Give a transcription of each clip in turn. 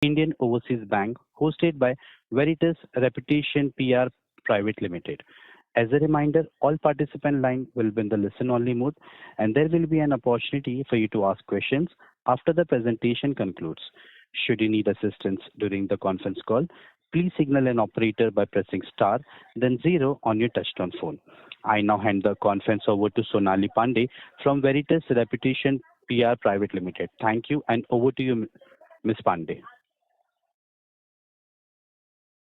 Indian Overseas Bank, hosted by Veritas Reputation PR Private Limited. As a reminder, all participant line will be in the listen-only mode, and there will be an opportunity for you to ask questions after the presentation concludes. Should you need assistance during the conference call, please signal an operator by pressing star, then zero on your touchtone phone. I now hand the conference over to Sonali Pandey from Veritas Reputation PR Private Limited. Thank you, and over to you, Ms. Pandey.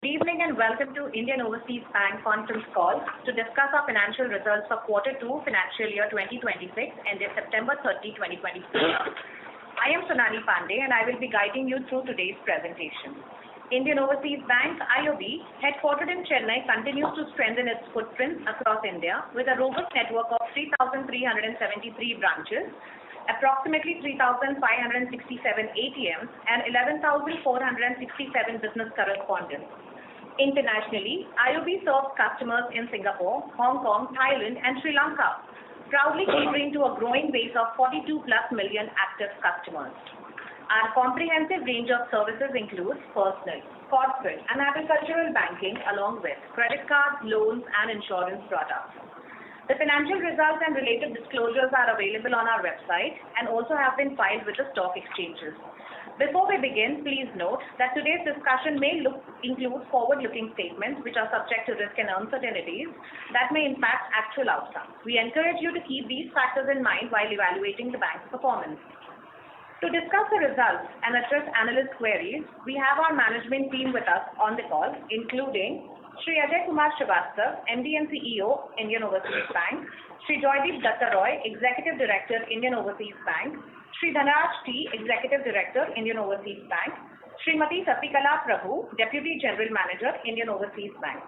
Good evening and welcome to Indian Overseas Bank conference call to discuss our financial results for Q2 financial year 2026 ended September 30, 2026. I am Sonali Pandey and I will be guiding you through today's presentation. Indian Overseas Bank IOB, headquartered in Chennai, continues to strengthen its footprint across India with a robust network of 3,373 branches, approximately 3,567 ATMs, and 11,467 business correspondents. Internationally, IOB serves customers in Singapore, Hong Kong, Thailand, and Sri Lanka, proudly catering to a growing base of 42+ million active customers. Our comprehensive range of services includes personal, corporate, and agricultural banking, along with credit cards, loans, and insurance products. The financial results and related disclosures are available on our website and also have been filed with the stock exchanges. Before we begin, please note that today's discussion may include forward-looking statements which are subject to risk and uncertainties that may impact actual outcomes. We encourage you to keep these factors in mind while evaluating the bank's performance. To discuss the results and address analyst queries, we have our management team with us on the call, including Shri Ajay Kumar Srivastava, MD and CEO, Indian Overseas Bank; Shri Joydeep Datta Roy, Executive Director, Indian Overseas Bank; Shri Dhanaraj T, Executive Director, Indian Overseas Bank; Srimati Satikala Prabhu, Deputy General Manager, Indian Overseas Bank.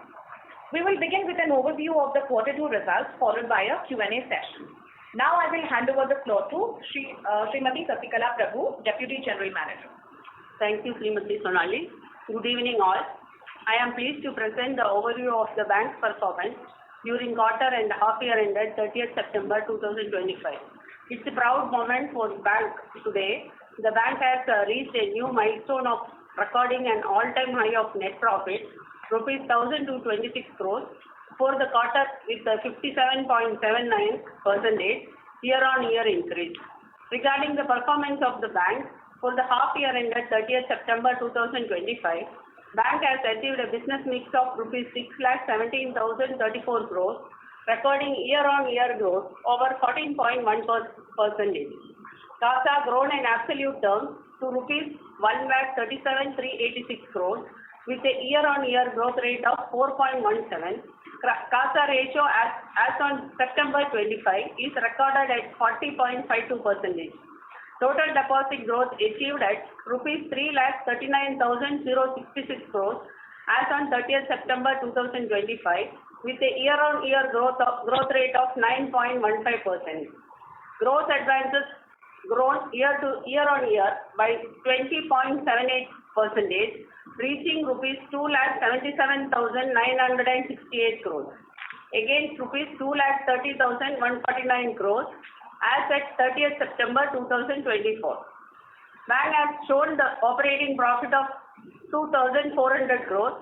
We will begin with an overview of the Q2 results followed by a Q&A session. Now I will hand over the floor to Srimati Satikala Prabhu, Deputy General Manager. Thank you, Srimati Sonali. Good evening all. I am pleased to present the overview of the bank's performance during quarter and half year ended 30th September 2025. It's a proud moment for the bank today. The bank has reached a new milestone of recording an all-time high of net profit, rupees 1,226 crores, for the quarter with a 57.79% year-on-year increase. Regarding the performance of the bank, for the half year ended 30th September 2025, Bank has achieved a business mix of rupees 6,17,034 crores, recording year-on-year growth over 14.1%. CASA grown in absolute terms to rupees 1,37,386 crores with a year-on-year growth rate of 4.17. CASA ratio as on September 25 is recorded at 40.52%. Total deposit growth achieved at rupees 3,39,066 crores as on 30th September 2025 with a year-on-year growth rate of 9.15%. Gross advances grown year-on-year by 20.78%, reaching rupees 2,77,968 crores against rupees 2,30,149 crores as at 30th September 2024. Bank has shown the operating profit of 2,400 crores,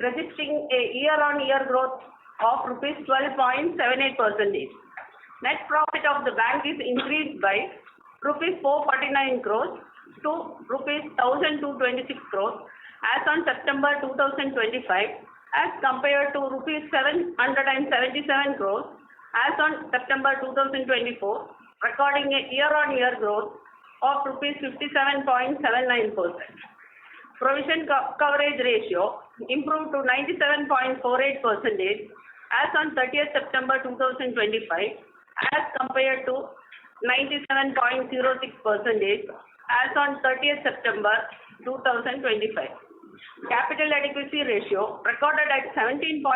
registering a year-on-year growth of rupees 12.78%. Net profit of the bank is increased by rupees 449 crores to rupees 1,226 crores as on September 2025 as compared to rupees 777 crores as on September 2024, recording a year-on-year growth of rupees 57.79%. Provision coverage ratio improved to 97.48% as on 30th September 2025 as compared to 97.06% as on 30th September 2025. Capital adequacy ratio recorded at 17.94%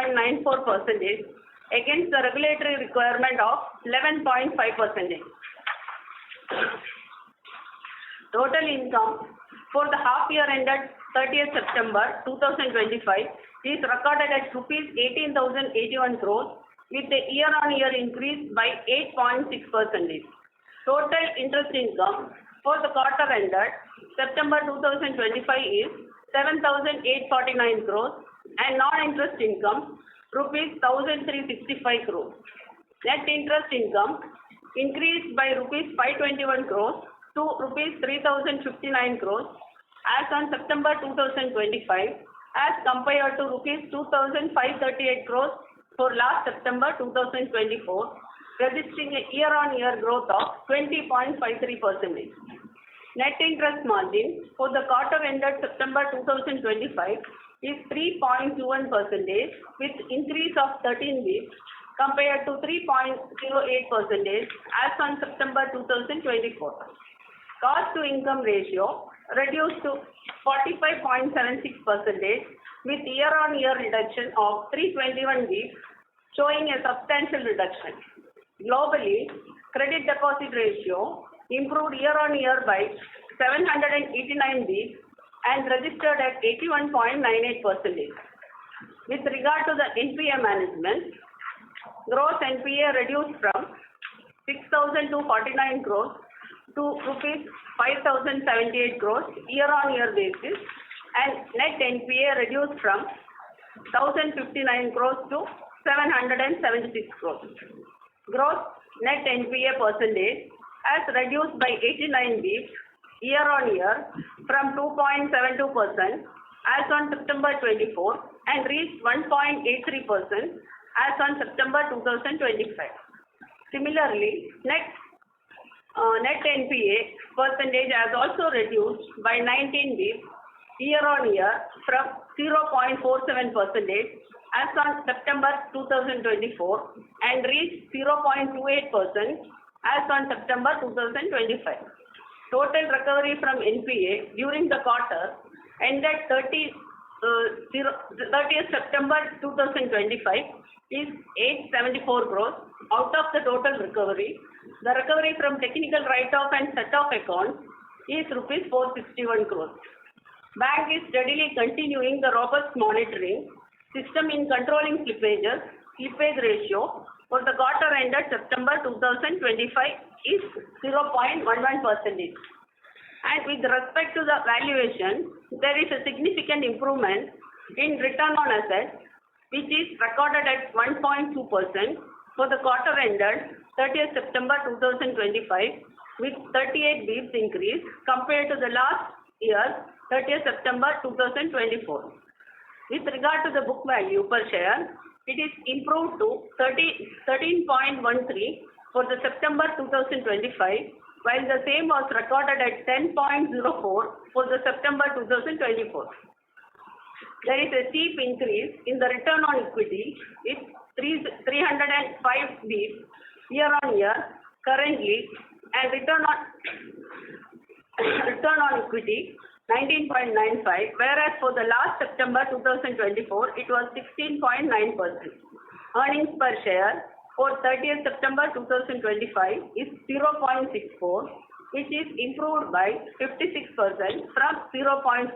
against the regulatory requirement of 11.5%. Total income for the half year ended 30th September 2025 is recorded at rupees 18,081 crores with a year-on-year increase by 8.6%. Total interest income for the quarter ended September 2025 is 7,849 crores, and non-interest income rupees 1,365 crores. Net interest income increased by rupees 521 crores to rupees 3,059 crores as on September 2025 as compared to rupees 2,538 crores for last September 2024, registering a year-on-year growth of 20.53%. Net interest margin for the quarter ended September 2025 is 3.21% with increase of 13 bps compared to 3.08% as on September 2024. Cost to income ratio reduced to 45.76% with year-on-year reduction of 321 bps, showing a substantial reduction. Globally, credit deposit ratio improved year-on-year by 789 bps and registered at 81.98%. With regard to the NPA management, gross NPA reduced from 6,249 crores to rupees 5,078 crores year-on-year basis, and net NPA reduced from 1,059 crores to 776 crores. Gross net NPA percentage has reduced by 89 bps year-on-year from 2.72% as on September 24 and reached 1.83% as on September 2025. Similarly, net NPA percentage has also reduced by 19 bps year-on-year from 0.47% as on September 2024 and reached 0.28% as on September 2025. Total recovery from NPA during the quarter ended 30th September 2025 is 874 crores. Out of the total recovery, the recovery from technical write-off and set-off accounts is rupees 461 crores. Bank is steadily continuing the robust monitoring system in controlling slippages. Slippage ratio for the quarter ended September 2025 is 0.11%. And with respect to the valuation, there is a significant improvement in return on assets, which is recorded at 1.2% for the quarter ended 30th September 2025, with 38 bps increase compared to the last year 30th September 2024. With regard to the book value per share, it is improved to 13.13 for the September 2025, while the same was recorded at 10.04 for the September 2024. There is a steep increase in the return on equity with 305 bps year-on-year currently, and return on equity 19.95, whereas for the last September 2024 it was 16.9%. Earnings per share for 30th September 2025 is 0.64, which is improved by 56% from 0.41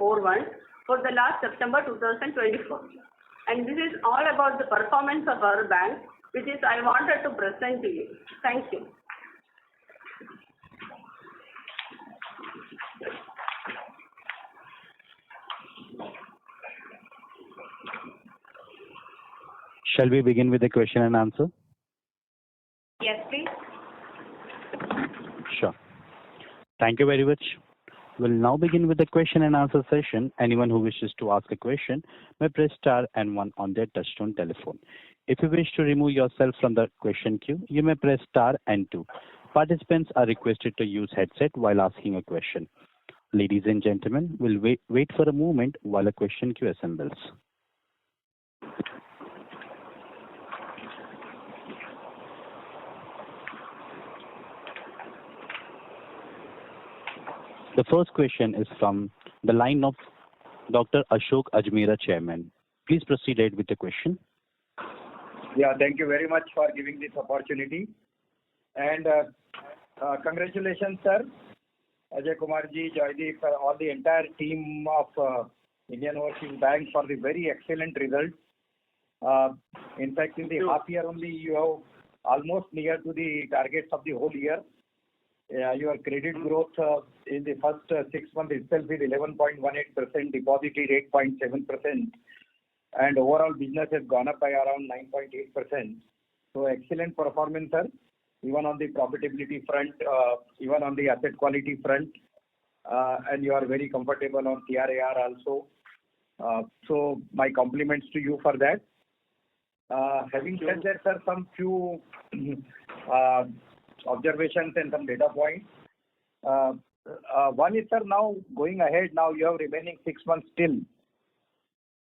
for the last September 2024. And this is all about the performance of our bank, which is I wanted to present to you. Thank you. Shall we begin with the question and answer? Yes, please. Sure. Thank you very much. We'll now begin with the question and answer session. Anyone who wishes to ask a question may press star and one on their touchtone telephone. If you wish to remove yourself from the question queue, you may press star and two. Participants are requested to use headset while asking a question. Ladies and gentlemen, we'll wait for a moment while a question queue assembles. The first question is from the line of Dr. Ashok Ajmera, Chairman. Please proceed ahead with the question. Yeah, thank you very much for giving this opportunity. And congratulations, sir, Ajay Kumarji, Joydeep, all the entire team of Indian Overseas Bank for the very excellent results. In fact, in the half year only, you have almost near to the targets of the whole year. Your credit growth in the first 6 months itself is 11.18%, deposit is 8.7%, and overall business has gone up by around 9.8%. So excellent performance, sir, even on the profitability front, even on the asset quality front, and you are very comfortable on CRAR also. So my compliments to you for that. Having said that, sir, some few observations and some data points. One is, sir, now going ahead, now you have remaining 6 months still.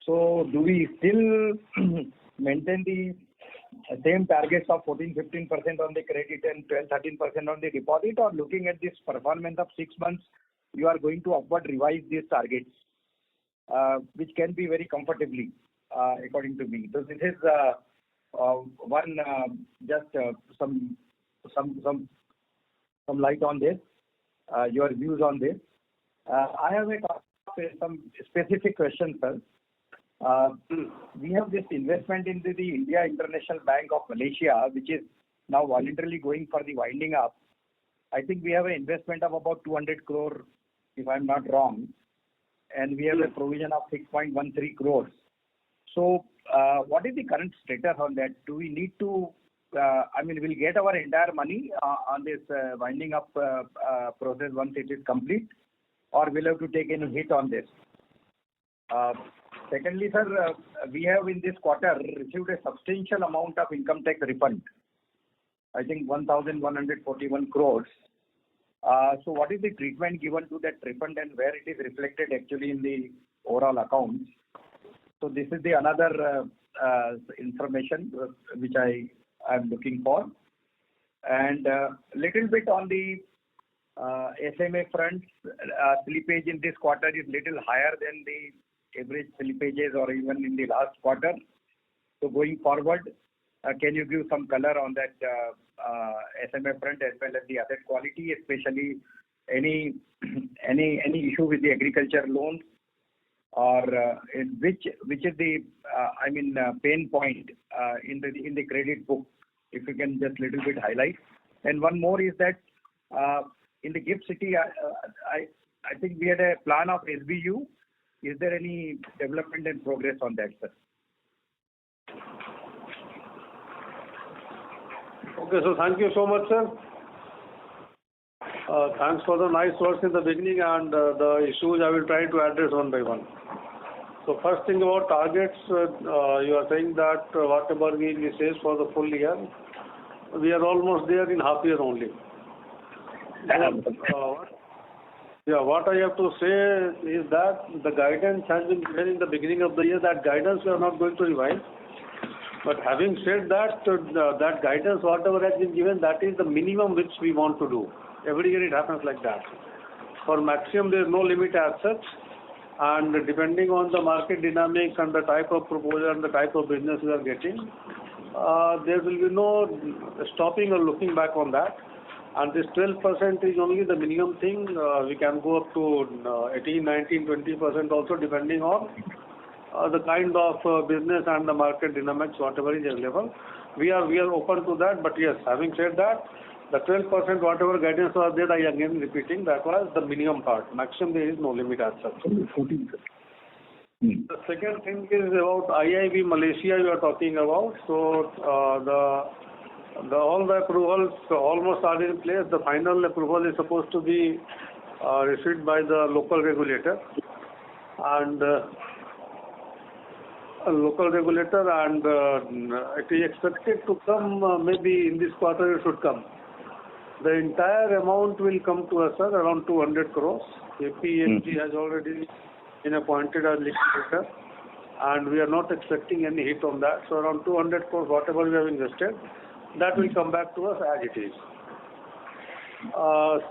So do we still maintain the same targets of 14-15% on the credit and 12-13% on the deposit, or looking at this performance of 6 months, you are going to upward revise these targets, which can be very comfortably, according to me. So this is one just some light on this, your views on this. I have some specific questions, sir. We have this investment into the India International Bank of Malaysia, which is now voluntarily going for the winding up. I think we have an investment of about 200 crore, if I'm not wrong, and we have a provision of 6.13 crores. So, what is the current status on that? Do we need to, we'll get our entire money on this winding up process once it is complete, or we'll have to take any hit on this? Secondly, sir, we have in this quarter received a substantial amount of income tax refund. I think 1,141 crores. So what is the treatment given to that refund and where it is reflected actually in the overall accounts? So this is the another information which I am looking for. And little bit on the SMA front, slippage in this quarter is little higher than the average slippages or even in the last quarter. So going forward, can you give some color on that SMA front as well as the asset quality, especially any issue with the agriculture loans, or which is the pain point in the credit book, if you can just little bit highlight. And one more is that in the GIFT City, I think we had a plan of SBU. Is there any development and progress on that, sir? Okay, so thank you so much, sir. Thanks for the nice words in the beginning, and the issues I will try to address one by one. So first thing about targets, you are saying that whatever we say for the full year, we are almost there in half year only. What I have to say is that the guidance has been given in the beginning of the year. That guidance we are not going to revise. But having said that, that guidance, whatever has been given, that is the minimum which we want to do. Every year it happens like that. For maximum, there is no limit as such. And depending on the market dynamics and the type of proposal and the type of business we are getting, there will be no stopping or looking back on that. And this 12% is only the minimum thing. We can go up to 18, 19, 20% also, depending on the kind of business and the market dynamics, whatever is available. We are open to that. But yes, having said that, the 12%, whatever guidance was there, I again repeating, that was the minimum part. Maximum, there is no limit as such. 14%. The second thing is about IIB Malaysia you are talking about. So all the approvals almost are in place. The final approval is supposed to be received by the local regulator, and it is expected to come maybe in this quarter. It should come. The entire amount will come to us, sir, around 200 crores. KPMG has already been appointed as liquidator, and we are not expecting any hit on that. So around 200 crores, whatever we have invested, that will come back to us as it is.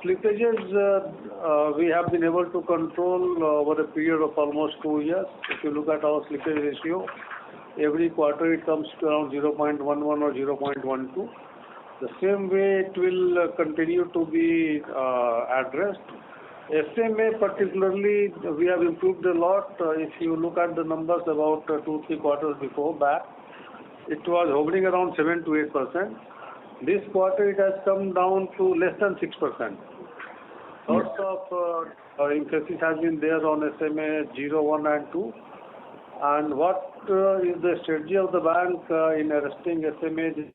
Slippages, we have been able to control over a period of almost 2 years. If you look at our slippage ratio, every quarter it comes to around 0.11 or 0.12. The same way it will continue to be addressed. SMA particularly, we have improved a lot. If you look at the numbers about 2-3 quarters before back, it was hovering around 7 to 8%. This quarter it has come down to less than 6%. Lots of emphasis has been there on SMA 0, 1 and 2. And what is the strategy of the bank in arresting SMAs?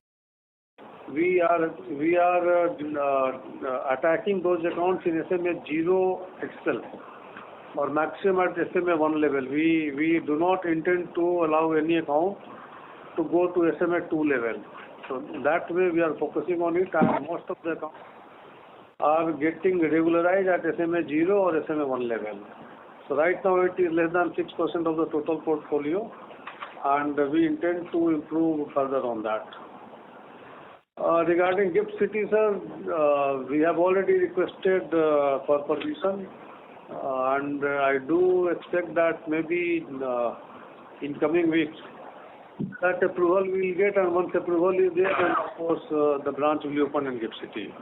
We are attacking those accounts in SMA 0 itself or maximum at SMA 1 level. We do not intend to allow any account to go to SMA 2 level. So that way we are focusing on it, and most of the accounts are getting regularized at SMA 0 or SMA 1 level. So right now it is less than 6% of the total portfolio, and we intend to improve further on that. Regarding GIFT City, sir, we have already requested for permission, and I do expect that maybe in coming weeks that approval we will get, and once approval is there, then of course the branch will be open in GIFT City.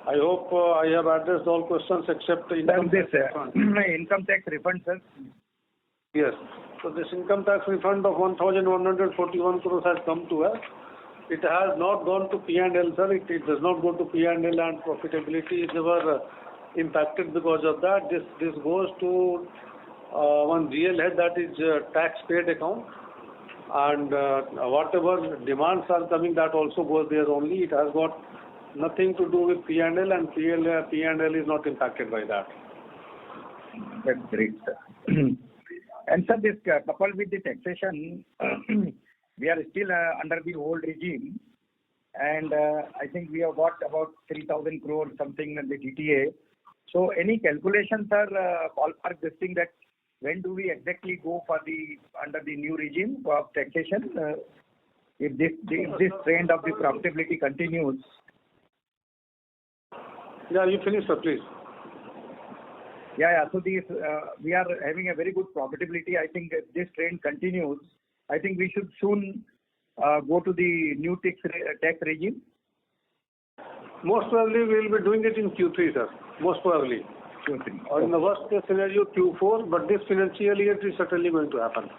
I hope I have addressed all questions except the income tax refund. Income tax refund, sir. Yes. So this income tax refund of 1,141 crores has come to us. It has not gone to P&L, sir. It does not go to P&L, and profitability is never impacted because of that. This goes to one GL head, that is tax paid account, and whatever demands are coming, that also goes there only. It has got nothing to do with P&L, and P&L is not impacted by that. That's great, sir. And sir, this coupled with the taxation, we are still under the old regime, and I think we have got about 3,000 crores something in the DTA. So any calculations, sir, ballpark this thing, that when do we exactly go for under the new regime of taxation? If this trend of the profitability continues. Yeah, you finish, sir, please. Yeah. So we are having a very good profitability. I think if this trend continues, I think we should soon go to the new tax regime. Most probably we will be doing it in Q3, sir. Most probably. Q3. Or in the worst case scenario, Q4, but this financial year it is certainly going to happen.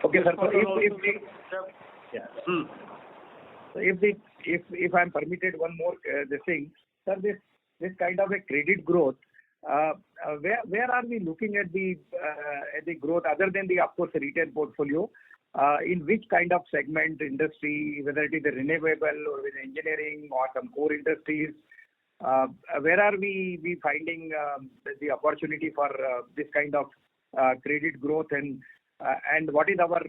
Okay, sir. So if I'm permitted one more this thing, sir, this kind of a credit growth, where are we looking at the growth other than the, of course, retail portfolio? In which kind of segment, industry, whether it is the renewable or with engineering or some core industries, where are we finding the opportunity for this kind of credit growth, and what is our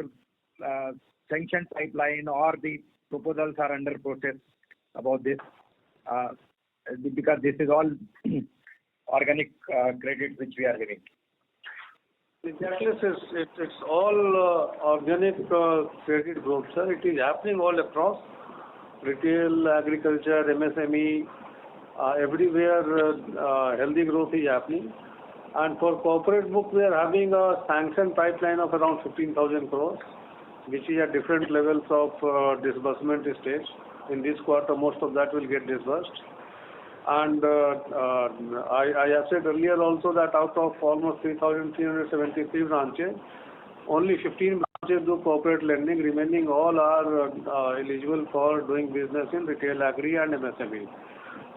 sanction pipeline, or the proposals are under process about this? Because this is all organic credit which we are giving. Exactly, it's all organic credit growth, sir. It is happening all across retail, agriculture, MSME, everywhere healthy growth is happening. And for corporate book, we are having a sanction pipeline of around 15,000 crores, which is at different levels of disbursement stage. In this quarter, most of that will get disbursed. And I have said earlier also that out of almost 3,373 branches, only 15 branches do corporate lending. Remaining all are eligible for doing business in retail, agri and MSME.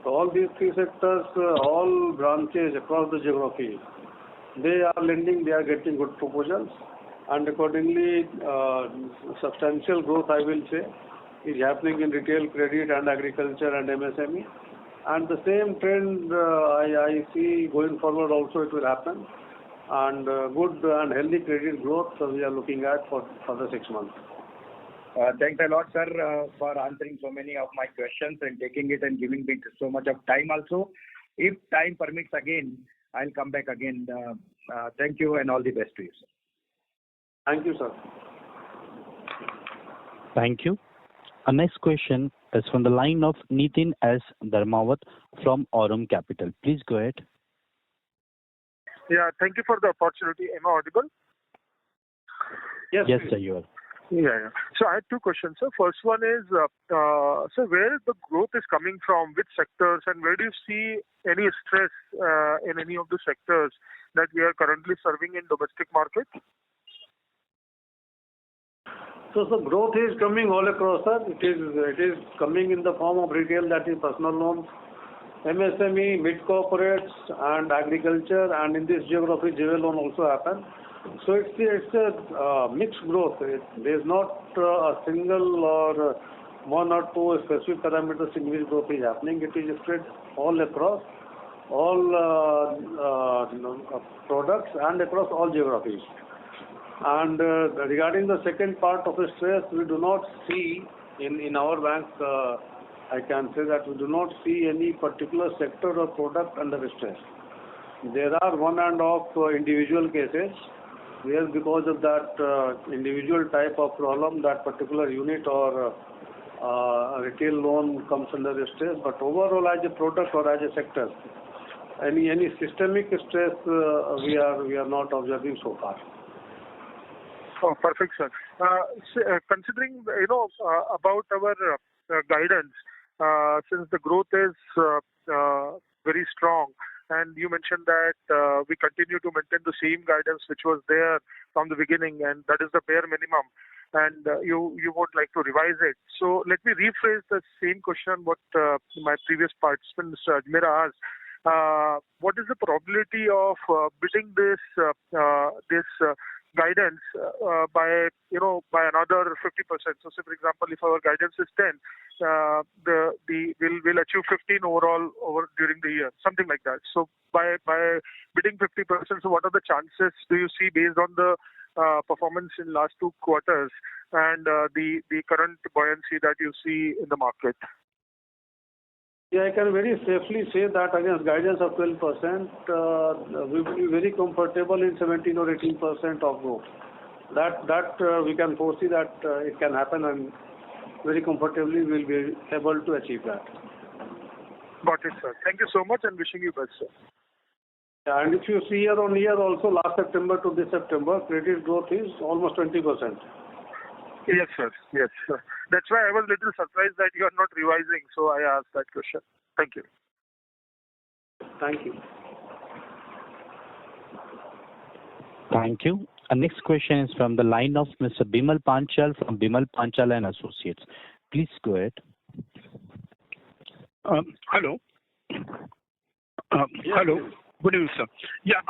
So all these three sectors, all branches across the geography, they are lending, they are getting good proposals, and accordingly substantial growth, I will say, is happening in retail credit and agriculture and MSME. And the same trend I see going forward also it will happen, and good and healthy credit growth we are looking at for the 6 months. Thanks a lot, sir, for answering so many of my questions and taking it and giving me so much of time also. If time permits again, I'll come back again. Thank you and all the best to you, sir. Thank you, sir. Thank you. Our next question is from the line of Nitin S. Dharmawat from Aurum Capital. Please go ahead. Yeah, thank you for the opportunity. Am I audible? Yes, sir, you are. Yeah. So I have two questions, sir. First one is, so where the growth is coming from, which sectors, and where do you see any stress in any of the sectors that we are currently serving in domestic market? So the growth is coming all across, sir. It is coming in the form of retail, that is personal loans, MSME, mid corporates, and agriculture, and in this geography, JV loan also happen. So it's a mixed growth. There's not a single or one or two specific parameters in which growth is happening. It is spread all across all products and across all geographies. And regarding the second part of the stress, we do not see in our bank, I can say that we do not see any particular sector or product under stress. There are one and off individual cases where because of that individual type of problem, that particular unit or retail loan comes under stress. But overall, as a product or as a sector, any systemic stress we are not observing so far. Oh, perfect, sir. Considering about our guidance, since the growth is very strong, and you mentioned that we continue to maintain the same guidance which was there from the beginning, and that is the bare minimum, and you would like to revise it. So let me rephrase the same question what my previous participant, Mr. Ajmera, asked. What is the probability of beating this guidance by another 50%? So say for example, if our guidance is 10, we'll achieve 15 overall during the year, something like that. So by beating 50%, so what are the chances do you see based on the performance in last 2 quarters and the current buoyancy that you see in the market? Yeah, I can very safely say that against guidance of 12%, we will be very comfortable in 17 or 18% of growth. That we can foresee that it can happen, and very comfortably we will be able to achieve that. Got it, sir. Thank you so much, and wishing you best, sir. Yeah, and if you see year on year also, last September to this September, credit growth is almost 20%. Yes, sir. Yes, sir. That's why I was a little surprised that you are not revising, so I asked that question. Thank you. Thank you. Thank you. Our next question is from the line of Mr. Bimal Panchal from Bimal Panchal and Associates. Please go ahead. Hello. Hello. Good evening, sir. Yeah,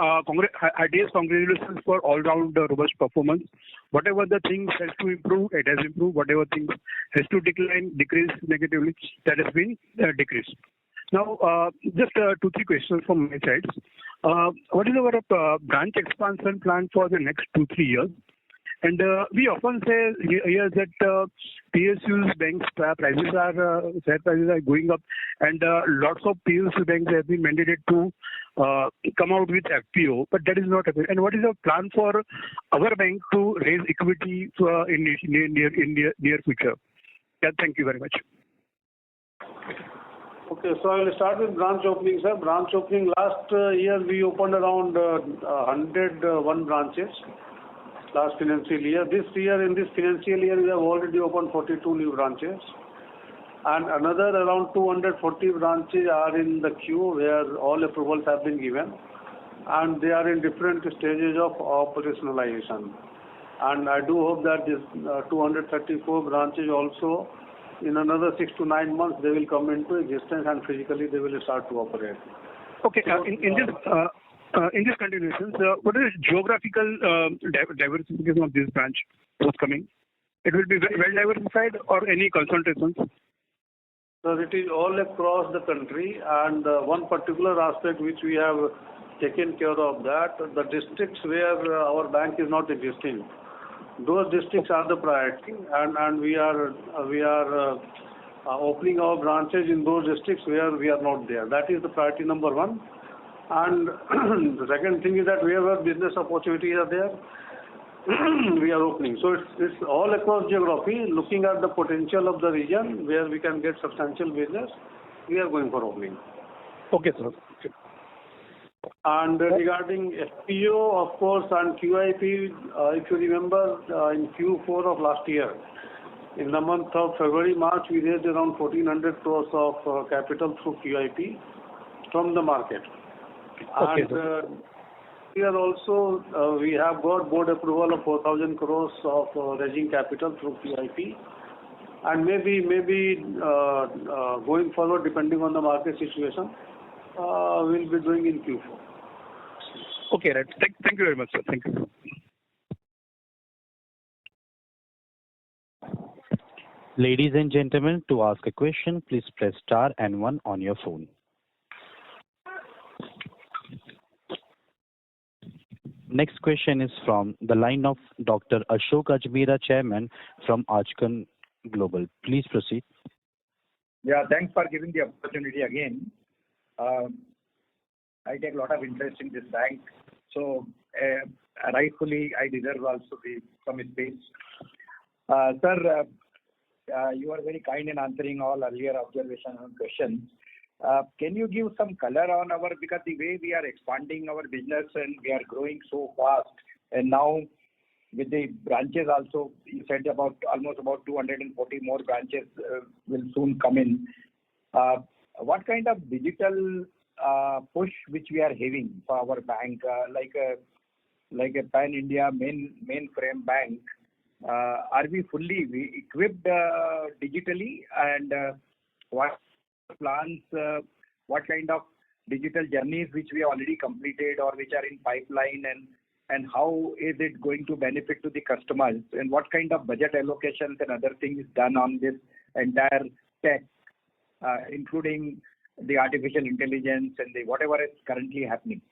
ideas, congratulations for all-round robust performance. Whatever the things has to improve, it has improved. Whatever things has to decrease negatively, that has been decreased. Now, just 2-3 questions from my side. What is our branch expansion plan for the next 2-3 years? And we often say here that PSUs banks share prices are going up, and lots of PSU banks have been mandated to come out with FPO, but that is not happening. And what is the plan for our bank to raise equity in near future? Yeah, thank you very much. Okay, so I will start with branch opening, sir. Branch opening last year we opened around 101 branches. Last financial year. This year, in this financial year, we have already opened 42 new branches, and another around 240 branches are in the queue where all approvals have been given, and they are in different stages of operationalization. And I do hope that this 234 branches also, in another 6 to 9 months, they will come into existence and physically they will start to operate. Okay, in this continuation, what is the geographical diversification of this branch forthcoming? It will be well diversified or any concentrations? So it is all across the country, and one particular aspect which we have taken care of, that the districts where our bank is not existing, those districts are the priority, and we are opening our branches in those districts where we are not there. That is the priority number one. And the second thing is that wherever business opportunities are there, we are opening. So it's all across geography, looking at the potential of the region where we can get substantial business, we are going for opening. Okay, sir. Okay. And regarding FPO, of course, and QIP, if you remember, in Q4 of last year, in the month of February, March, we raised around 1,400 crores of capital through QIP from the market. Okay, and here also, we have got board approval of 4,000 crores of raising capital through QIP. and maybe going forward, depending on the market situation, we'll be doing in Q4. Okay, right. Thank you very much, sir. Thank you. Ladies and gentlemen, to ask a question, please press star and one on your phone. Next question is from the line of Dr. Ashok Ajmera, Chairman from Ajkan Global. Please proceed. Yeah, thanks for giving the opportunity again. I take a lot of interest in this bank, so rightfully I deserve also some space. Sir, you are very kind in answering all earlier observations and questions. Can you give some color on because the way we are expanding our business and we are growing so fast, and now with the branches also, you said almost about 240 more branches will soon come in. What kind of digital push which we are having for our bank, like a pan-India mainframe bank? Are we fully equipped digitally, and what plans, what kind of digital journeys which we already completed or which are in pipeline, and how is it going to benefit to the customers, and what kind of budget allocations and other things done on this entire tech, including the artificial intelligence and whatever is currently happening?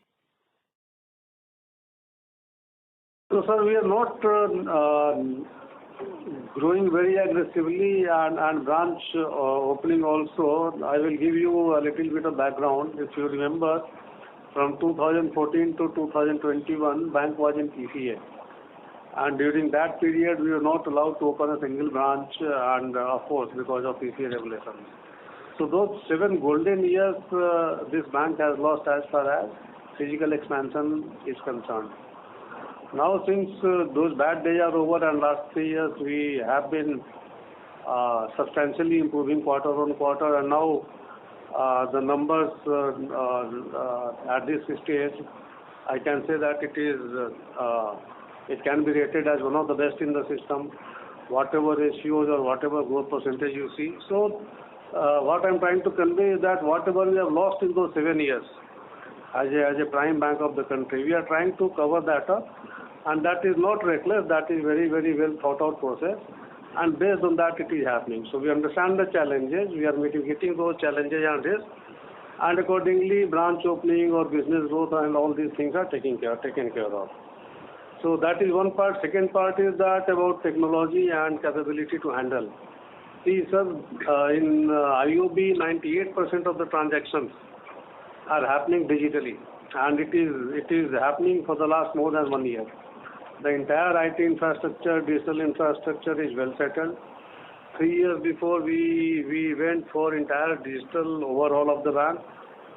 So, sir, we are not growing very aggressively, and branch opening also. I will give you a little bit of background. If you remember, from 2014 to 2021, bank was in PCA. And during that period, we were not allowed to open a single branch, and of course, because of PCA regulations. So those 7 golden years, this bank has lost as far as physical expansion is concerned. Now, since those bad days are over, and last 3 years we have been substantially improving quarter on quarter, and now the numbers at this stage, I can say that it can be rated as one of the best in the system, whatever ratios or whatever growth percentage you see. So, what I'm trying to convey is that whatever we have lost in those 7 years as a prime bank of the country, we are trying to cover that up, and that is not reckless. That is very, very well thought out process, and based on that it is happening. So we understand the challenges, we are mitigating those challenges and risks, and accordingly branch opening or business growth and all these things are taken care of. So that is one part. Second part is that about technology and capability to handle. See, sir, in IOB, 98% of the transactions are happening digitally, and it is happening for the last more than 1 year. The entire IT infrastructure, digital infrastructure is well settled. 3 years before, we went for entire digital overhaul of the bank,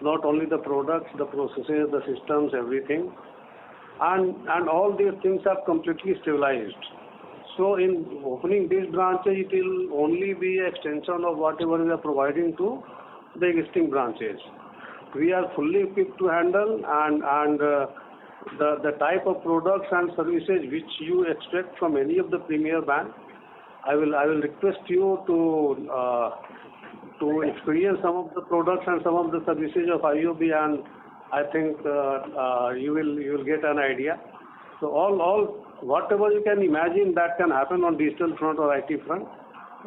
not only the products, the processes, the systems, everything. And all these things are completely stabilized. So in opening these branches, it will only be an extension of whatever we are providing to the existing branches. We are fully equipped to handle, and the type of products and services which you expect from any of the premier banks, I will request you to experience some of the products and some of the services of IOB, and I think you will get an idea. So all whatever you can imagine that can happen on digital front or IT front,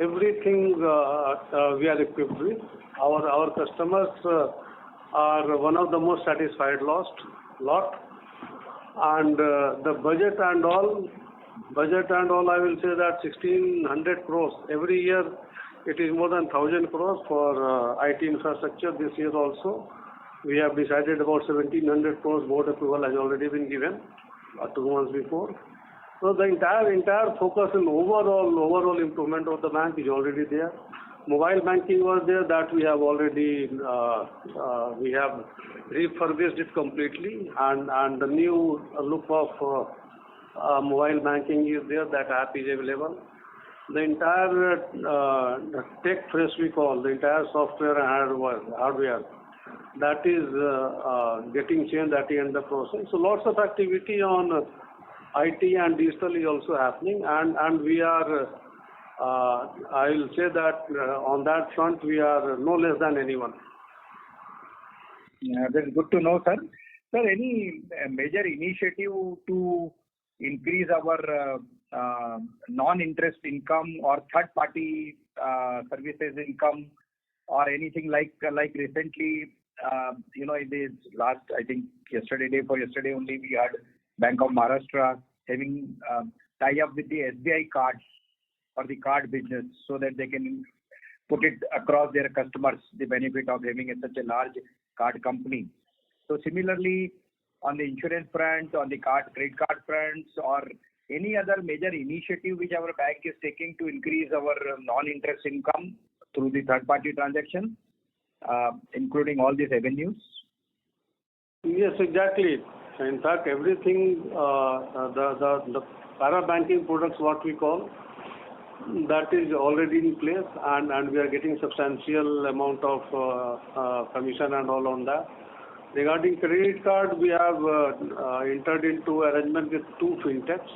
everything we are equipped with. Our customers are one of the most satisfied lot, and the budget and all, I will say that 1,600 crores every year. It is more than 1,000 crores for IT infrastructure this year also. We have decided about 1,700 crores board approval has already been given 2 months before. So the entire focus and overall improvement of the bank is already there. Mobile banking was there, that we have already we have refurbished it completely, and the new look of mobile banking is there. That app is available. The entire tech fresh we call, the entire software and hardware, that is getting changed at the end of the process. So lots of activity on IT and digital is also happening, and we are I will say that on that front we are no less than anyone. That's good to know, sir. Sir, any major initiative to increase our non-interest income or third-party services income, or anything like recently, in this last, I think yesterday only, we had Bank of Maharashtra having tie-up with the SBI cards or the card business, so that they can put it across their customers, the benefit of having such a large card company. So similarly, on the insurance front, on the credit card fronts, or any other major initiative which our bank is taking to increase our non-interest income through the third-party transaction, including all these avenues? Yes, exactly. In fact, everything, the para-banking products, what we call, that is already in place, and we are getting substantial amount of commission and all on that. Regarding credit card, we have entered into arrangement with 2 fintechs,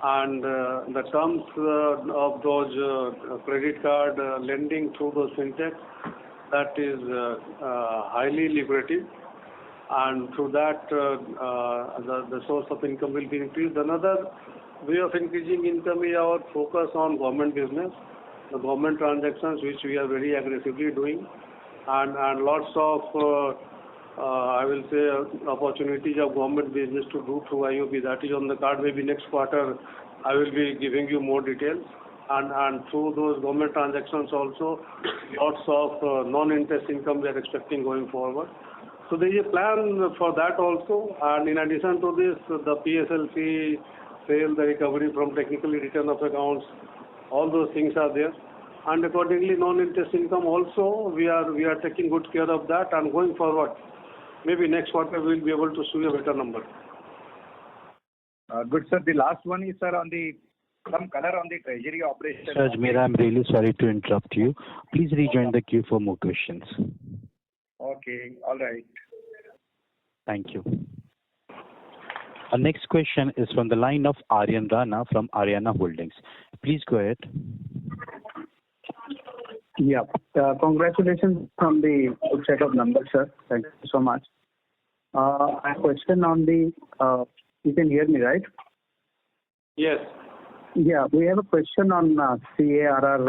and the terms of those credit card lending through those fintechs, that is highly lucrative, and through that the source of income will be increased. Another way of increasing income is our focus on government business, the government transactions, which we are very aggressively doing, and lots of I will say opportunities of government business to do through IOB. That is on the card. Maybe next quarter I will be giving you more details, and through those government transactions also lots of non-interest income we are expecting going forward. So there is a plan for that also, and in addition to this, the PSLC sale, the recovery from technically written off accounts, all those things are there, and accordingly non-interest income also we are taking good care of that, and going forward maybe next quarter we will be able to show you a better number. Good, sir. The last one is, sir, on some color on the treasury operation. Sir Ajmera, I'm really sorry to interrupt you. Please rejoin the queue for more questions. Okay, all right. Thank you. Our next question is from the line of Aryan Rana from Aryana Holdings. Please go ahead. Yeah. Congratulations on the good set of numbers, sir. Thank you so much. A question on the, you can hear me, right? Yes. Yeah, we have a question on CARR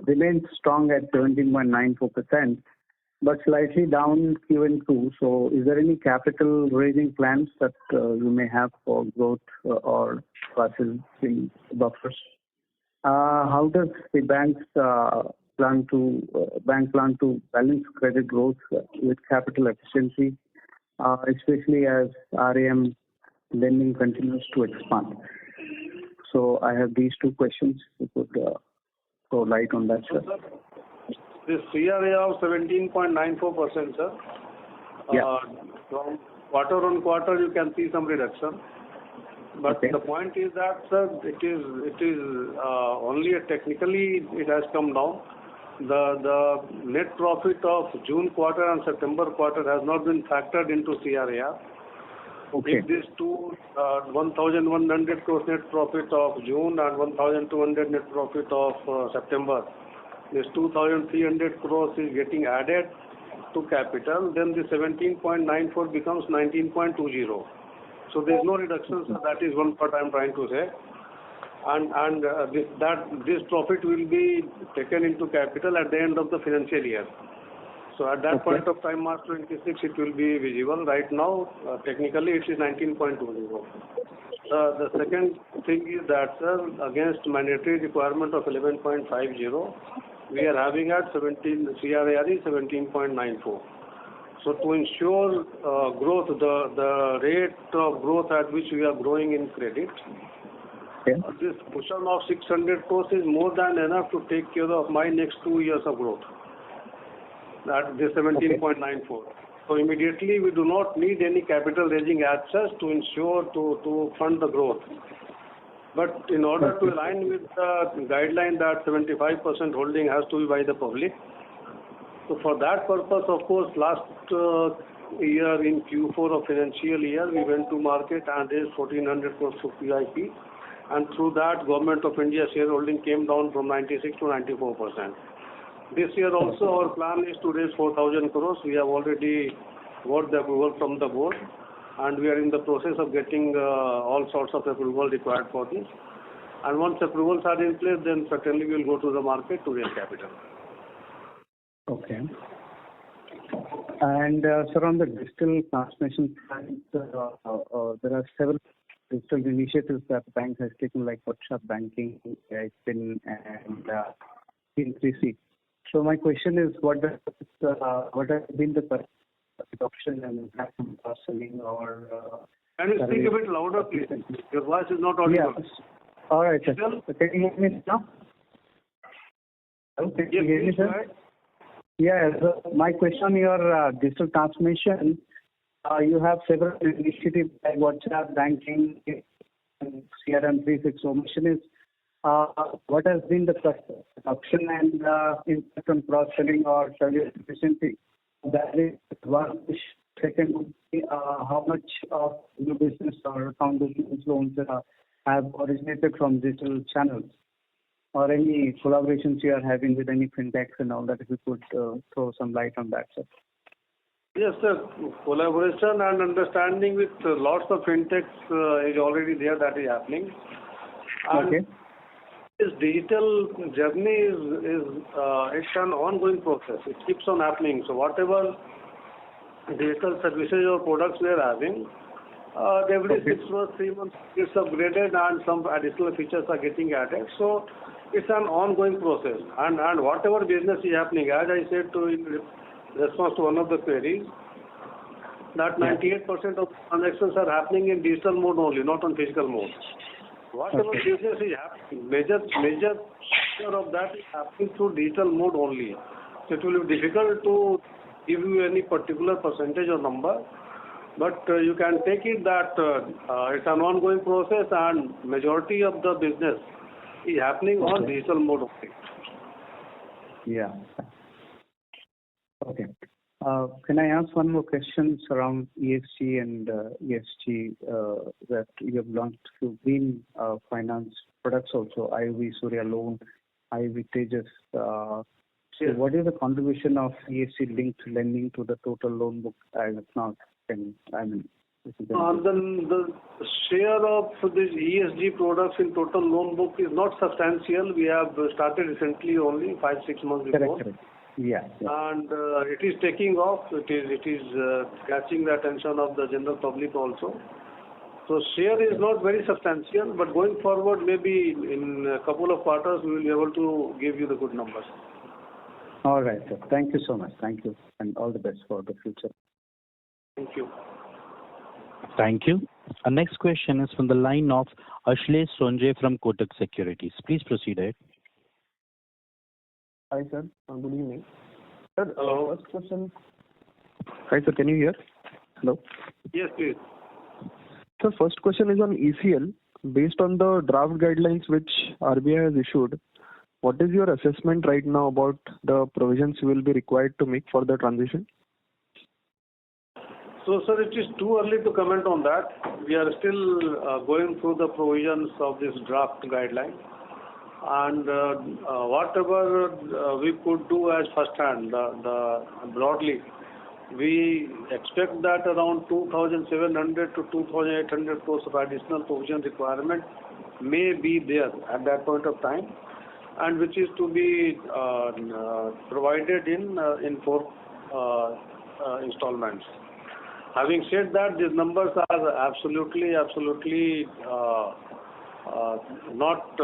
remains strong at 17.94%, but slightly down Q&Q. So is there any capital raising plans that you may have for growth or processing buffers? How does the bank plan to balance credit growth with capital efficiency, especially as RAM lending continues to expand? So I have these 2 questions. You could throw light on that, sir. This CRA of 17.94%, sir. Yeah. From quarter on quarter, you can see some reduction. But okay. The point is that, sir, it is only technically it has come down. The net profit of June quarter and September quarter has not been factored into CRAR. Okay. If these two 1,100 crores net profit of June and 1,200 net profit of September, this 2,300 crores is getting added to capital, then the 17.94 becomes 19.20. So there is no reduction. So that is one part I am trying to say. And this profit will be taken into capital at the end of the financial year. So at that point of time, March 26, it will be visible. Right now, technically, it is 19.20. The second thing is that, sir, against mandatory requirement of 11.50, we are having at 17, CRAR is 17.94. So to ensure growth, the rate of growth at which we are growing in credit, this cushion of 600 crores is more than enough to take care of my next 2 years of growth. That is 17.94. So immediately we do not need any capital raising as such to ensure to fund the growth. But in order to align with the guideline that 75% holding has to be by the public, so for that purpose, of course, last year in Q4 of financial year, we went to market and raised 1,400 crores of QIP and through that, Government of India shareholding came down from 96 to 94%. This year also, our plan is to raise 4,000 crores. We have already got the approval from the board, and we are in the process of getting all sorts of approval required for this. And once approvals are in place, then certainly we will go to the market to raise capital. Okay. And sir, on the digital transformation front, there are several digital initiatives that the bank has taken, like WhatsApp banking, PIN, and PIN3C. So my question is, what has been the adoption and impact on cross-selling or? Can you speak a bit louder, please? Your voice is not audible. Yeah. All right, sir. So can you hear me now? Hello, can you hear me, sir? Yeah. So my question on your digital transformation, you have several initiatives like WhatsApp banking and CRM 360. So my question is, what has been the adoption and impact on cross-selling or service efficiency? That is one. Second would be how much of new business or account business loans have originated from digital channels, or any collaborations you are having with any fintechs and all that, if you could throw some light on that, sir. Yes, sir. Collaboration and understanding with lots of fintechs is already there, that is happening. And okay. This digital journey is it's an ongoing process. It keeps on happening. So whatever digital services or products we are having, every 6 months, 3 months, it's upgraded and some additional features are getting added. So it's an ongoing process. And whatever business is happening, as I said in response to one of the queries, that 98% of transactions are happening in digital mode only, not on physical mode. Whatever business is happening, major share of that is happening through digital mode only. So it will be difficult to give you any particular percentage or number, but you can take it that it's an ongoing process and majority of the business is happening on digital mode only. Yeah. Okay. Can I ask one more question around ESG and ESG that you have launched few green finance products also, IOV Surya Loan, IOV Tejas. So what is the contribution of ESG linked lending to the total loan book as of now? The share of these ESG products in total loan book is not substantial. We have started recently, only 5-6 months before. Correct. Yeah. And it is taking off. It is catching the attention of the general public also. So share is not very substantial, but going forward, maybe in a couple of quarters, we will be able to give you the good numbers. All right, sir. Thank you so much. Thank you, and all the best for the future. Thank you. Thank you. Our next question is from the line of Ashlesh Sonje from Kotak Securities. Please proceed ahead. Hi, sir. Good evening. Sir, hello. First question. Hi, sir. Can you hear? Hello. Yes, please. Sir, first question is on ECL. Based on the draft guidelines which RBI has issued, what is your assessment right now about the provisions you will be required to make for the transition? So, sir, it is too early to comment on that. We are still going through the provisions of this draft guideline. And whatever we could do as first hand, broadly, we expect that around 2,700 to 2,800 crores of additional provision requirement may be there at that point of time, and which is to be provided in 4 installments. Having said that, these numbers are absolutely not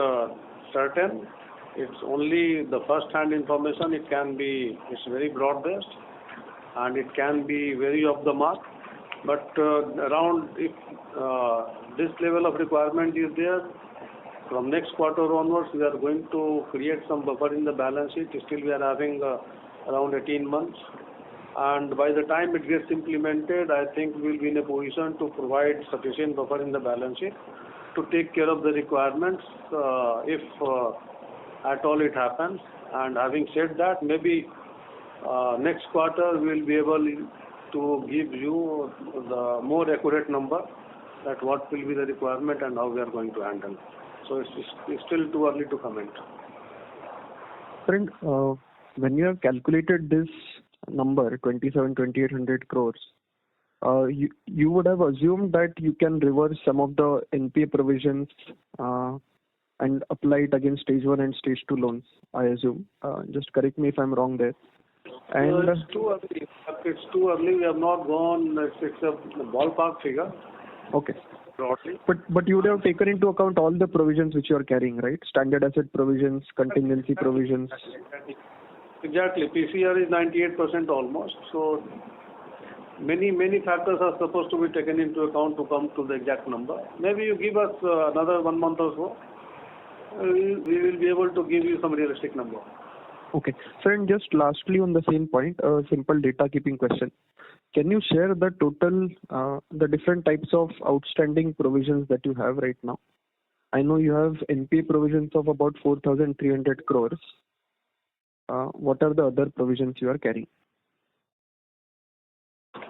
certain. It's only the first-hand information. It's very broad-based, and it can be very off the mark. But around if this level of requirement is there, from next quarter onwards, we are going to create some buffer in the balance sheet. Still, we are having around 18 months. And by the time it gets implemented, I think we will be in a position to provide sufficient buffer in the balance sheet to take care of the requirements if at all it happens. And having said that, maybe next quarter we will be able to give you the more accurate number. that what will be the requirement and how we are going to handle. So it's still too early to comment. Friend, when you have calculated this number, 2,800 crores, you would have assumed that you can reverse some of the NPA provisions and apply it against stage 1 and stage 2 loans, I assume. Just correct me if I'm wrong there. And it's too early. It's too early. We have not gone. It's a ballpark figure. Okay. Broadly. But you would have taken into account all the provisions which you are carrying, right? Standard asset provisions, contingency provisions. Exactly. PCR is 98% almost. So many factors are supposed to be taken into account to come to the exact number. Maybe you give us another 1 month or so. We will be able to give you some realistic number. Okay. So, and just lastly on the same point, a simple data keeping question. Can you share the total, the different types of outstanding provisions that you have right now? I know you have NPA provisions of about 4,300 crores. What are the other provisions you are carrying?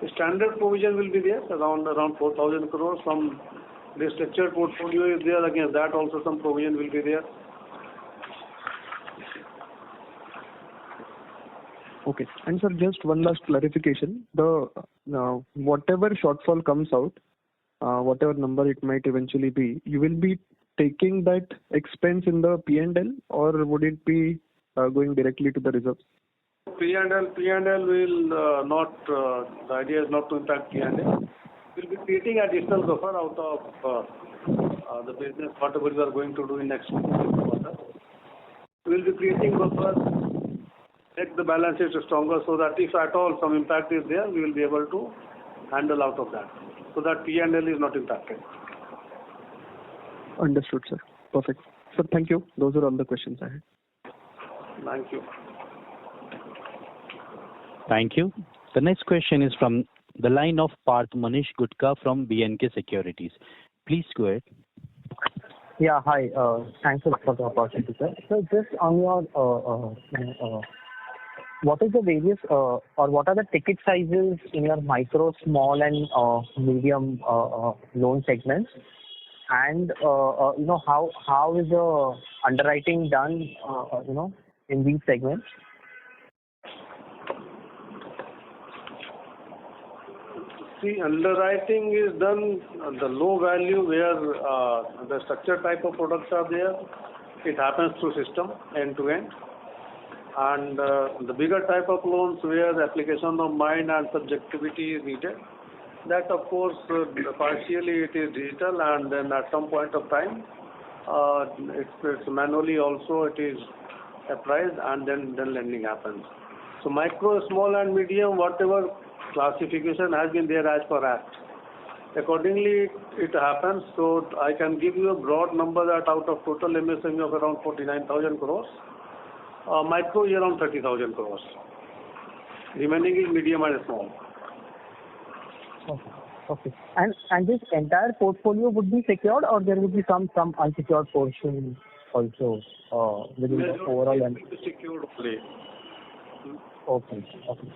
The standard provision will be there, around 4,000 crores. Some restructured portfolio is there. Against that also some provision will be there. Okay. And sir, just one last clarification. The whatever shortfall comes out, whatever number it might eventually be, you will be taking that expense in the P&L, or would it be going directly to the reserves? P&L will not, the idea is not to impact P&L. We'll be creating additional buffer out of the business, whatever we are going to do in next quarter. We'll be creating buffer, make the balance sheet stronger so that if at all some impact is there, we will be able to handle out of that. So that P&L is not impacted. Understood, sir. Perfect. Sir, thank you. Those are all the questions I had. Thank you. Thank you. The next question is from the line of Parth Manish Gutka from B&K Securities. Please go ahead. Yeah, hi. Thanks a lot for the opportunity, sir. So just on your, what is the various, or what are the ticket sizes in your micro, small and medium loan segments? And, how is the underwriting done, in these segments? See, underwriting is done the low value where the structured type of products are there. It happens through system end to end. And the bigger type of loans where the application of mind and subjectivity is needed, that of course partially it is digital, and then at some point of time it's manually also it is appraised, and then lending happens. So micro, small and medium, whatever classification has been there as per Act, accordingly it happens. So I can give you a broad number that out of total MSME of around 49,000 crores, micro is around 30,000 crores. Remaining is medium and small. Okay. And this entire portfolio would be secured, or there would be some unsecured portion also within the overall? It will be secured only. Okay.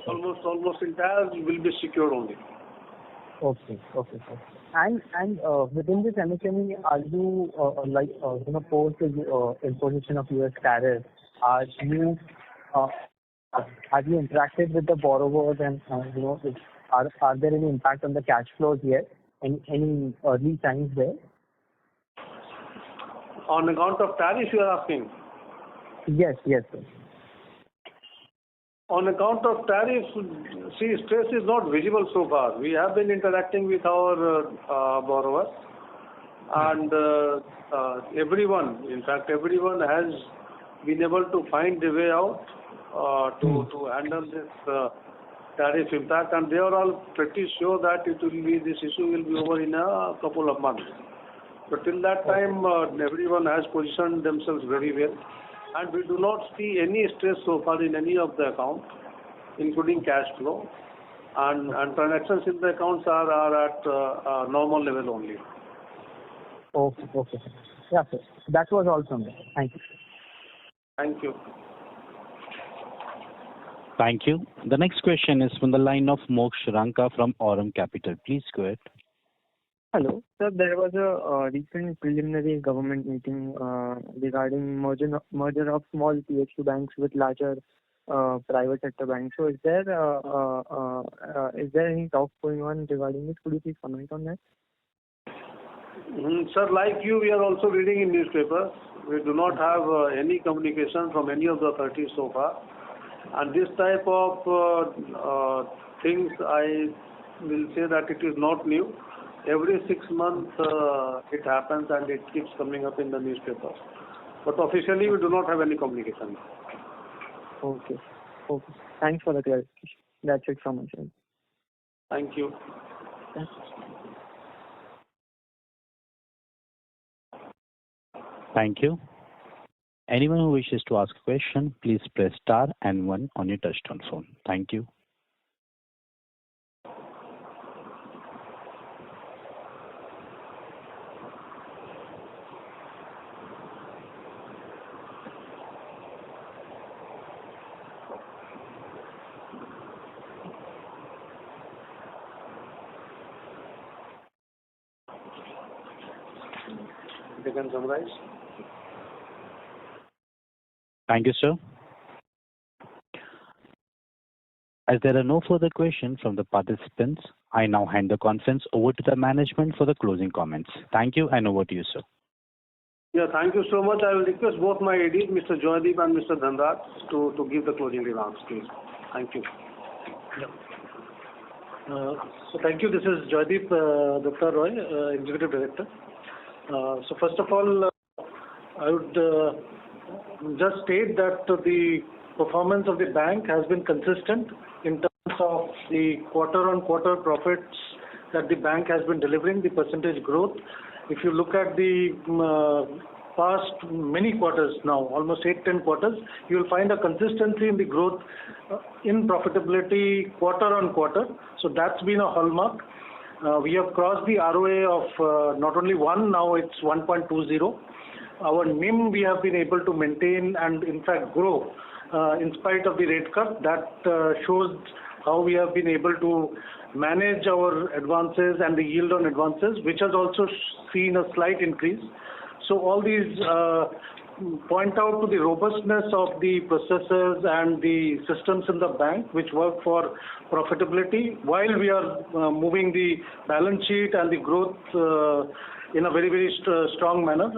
Almost entire will be secured only. Okay. And within this MSME, are you post the imposition of US tariff, have you interacted with the borrowers, and are there any impact on the cash flows yet? Any early signs there? On account of tariff, you are asking? Yes, sir. On account of tariff, see, stress is not visible so far. We have been interacting with our borrowers, and everyone has been able to find the way out to handle this tariff impact, and they are all pretty sure that this issue will be over in a couple of months. But till that time, everyone has positioned themselves very well. And we do not see any stress so far in any of the accounts, including cash flow. And transactions in the accounts are at normal level only. Okay. Yeah, sir. That was all from me. Thank you. Thank you. Thank you. The next question is from the line of Moksh Ranka from Aurum Capital. Please go ahead. Hello. Sir, there was a recent preliminary government meeting regarding merger of small PSU banks with larger private sector banks. So is there any talk going on regarding this? Could you please comment on that? Sir, like you, we are also reading in newspapers. We do not have any communication from any of the authorities so far. And this type of things, I will say that it is not new. Every 6 months it happens and it keeps coming up in the newspapers. But officially, we do not have any communication. Okay. Thanks for the clarification. That's it from my side. Thank you. Thanks. Thank you. Anyone who wishes to ask a question, please press star and 1 on your touchtone phone. Thank you. You can summarize. Thank you, sir. As there are no further questions from the participants, I now hand the conference over to the management for the closing comments. Thank you, and over to you, sir. Yeah, thank you so much. I will request both my ADs, Mr. Joydeep and Mr. Dhanraj, to give the closing remarks, please. Thank you. So thank you. This is Joydeep Dutta Roy, Executive Director. So first of all, I would just state that the performance of the bank has been consistent in terms of the quarter-on-quarter profits that the bank has been delivering, the percentage growth. If you look at the past many quarters now, almost 8-10 quarters, you will find a consistency in the growth in profitability quarter-on-quarter. So that's been a hallmark. We have crossed the ROA of not only 1, now it's 1.20. Our NIM we have been able to maintain and in fact grow in spite of the rate cut. That shows how we have been able to manage our advances and the yield on advances, which has also seen a slight increase. So all these point out to the robustness of the processes and the systems in the bank which work for profitability while we are moving the balance sheet and the growth in a very, very strong manner.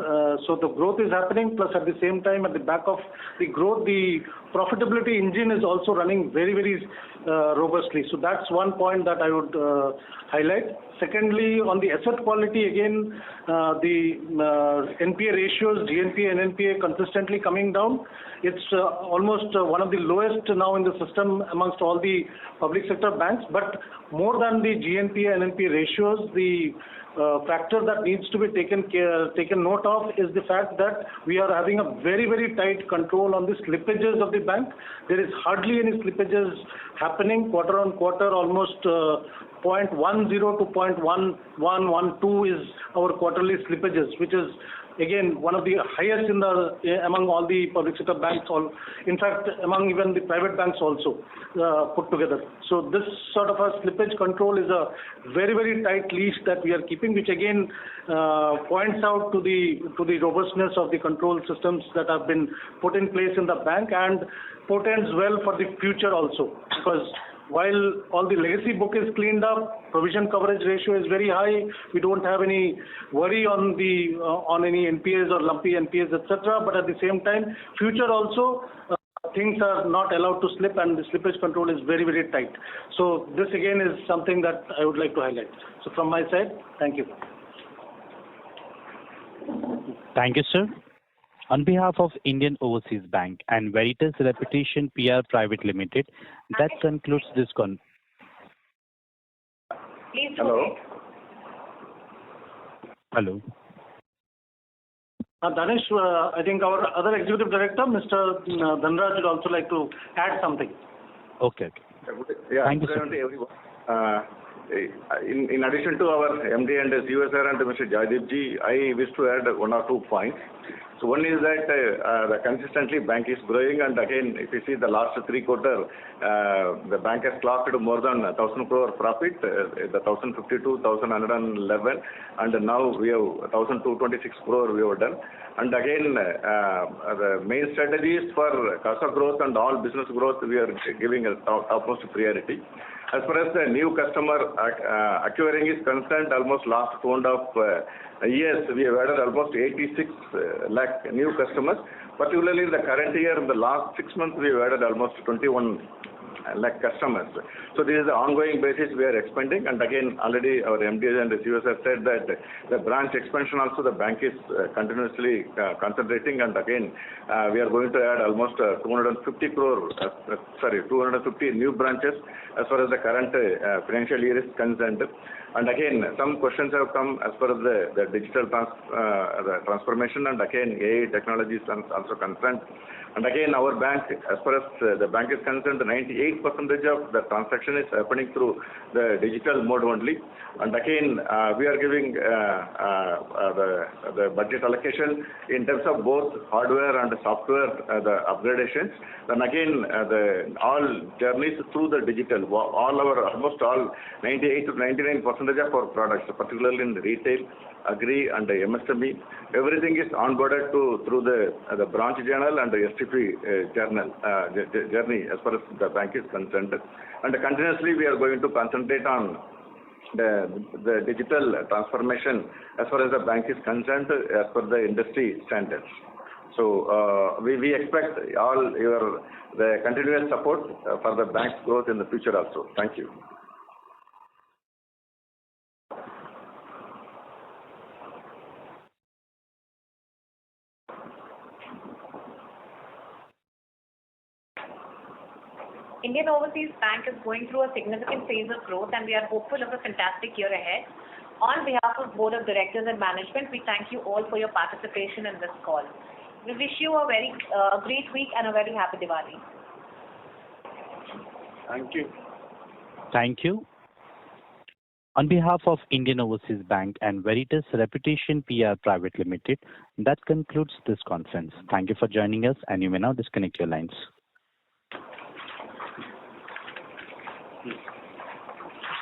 So the growth is happening, plus at the same time, at the back of the growth, the profitability engine is also running very, very robustly. So that's one point that I would highlight. Secondly, on the asset quality, again, the NPA ratios, GNPA and NPA consistently coming down. It's almost one of the lowest now in the system amongst all the public sector banks. But more than the GNPA and NPA ratios, the factor that needs to be taken note of is the fact that we are having a very, very tight control on the slippages of the bank. There is hardly any slippages happening quarter on quarter. Almost 0.10 to 0.1112 is our quarterly slippages, which is again one of the highest among all the public sector banks, in fact among even the private banks also put together. So this sort of a slippage control is a very, very tight leash that we are keeping, which again points out to the robustness of the control systems that have been put in place in the bank and portends well for the future also, because while all the legacy book is cleaned up, provision coverage ratio is very high. We don't have any worry on any NPAs or lumpy NPAs, etc. But at the same time, future also things are not allowed to slip, and the slippage control is very, very tight. So this again is something that I would like to highlight. So from my side, thank you. Thank you, sir. On behalf of Indian Overseas Bank and Veritas Reputation PR Private Limited, that concludes this con. Please Hello. Hello. Danish, I think our other executive director, Mr. Dhanraj, would also like to add something. Okay. Yeah, thank you, good sir. afternoon, everyone. In addition to our MD and CSR and Mr. Joydeep ji, I wish to add one or two points. So one is that the consistently bank is growing, and again, if you see the last 3 quarters, the bank has clocked more than 1,000 crore profit, the 1,052, 1,111, and now we have 1,226 crore we have done. And again, the main strategies for CASA growth and all business growth, we are giving a topmost priority. As far as the new customer acquiring is concerned, almost last 2.5 years, we have added almost 86 lakh new customers. Particularly in the current year, in the last 6 months, we have added almost 21 lakh customers. So this is the ongoing basis we are expanding. And again, already our MDs and receivers have said that the branch expansion also the bank is continuously concentrating. And again, we are going to add almost 250 new branches as far as the current financial year is concerned. And again, some questions have come as far as the digital the transformation, and again, AI technology is also concerned. And again, our bank, as far as the bank is concerned, 98% of the transaction is happening through the digital mode only. And again, we are giving the budget allocation in terms of both hardware and software, the upgradations. Then again, all journeys through the digital, almost all 98 to 99% of our products, particularly in the retail, agri and the MSME, everything is onboarded through the branch channel and the STP journey as far as the bank is concerned. And continuously we are going to concentrate on the digital transformation as far as the bank is concerned as per the industry standards. So we expect all the continuous support for the bank's growth in the future also. Thank you. Indian Overseas Bank is going through a significant phase of growth, and we are hopeful of a fantastic year ahead. On behalf of Board of Directors and Management, we thank you all for your participation in this call. We wish you a great week and a very happy Diwali. Thank you. Thank you. On behalf of Indian Overseas Bank and Veritas Reputation PR Private Limited, that concludes this conference. Thank you for joining us, and you may now disconnect your lines.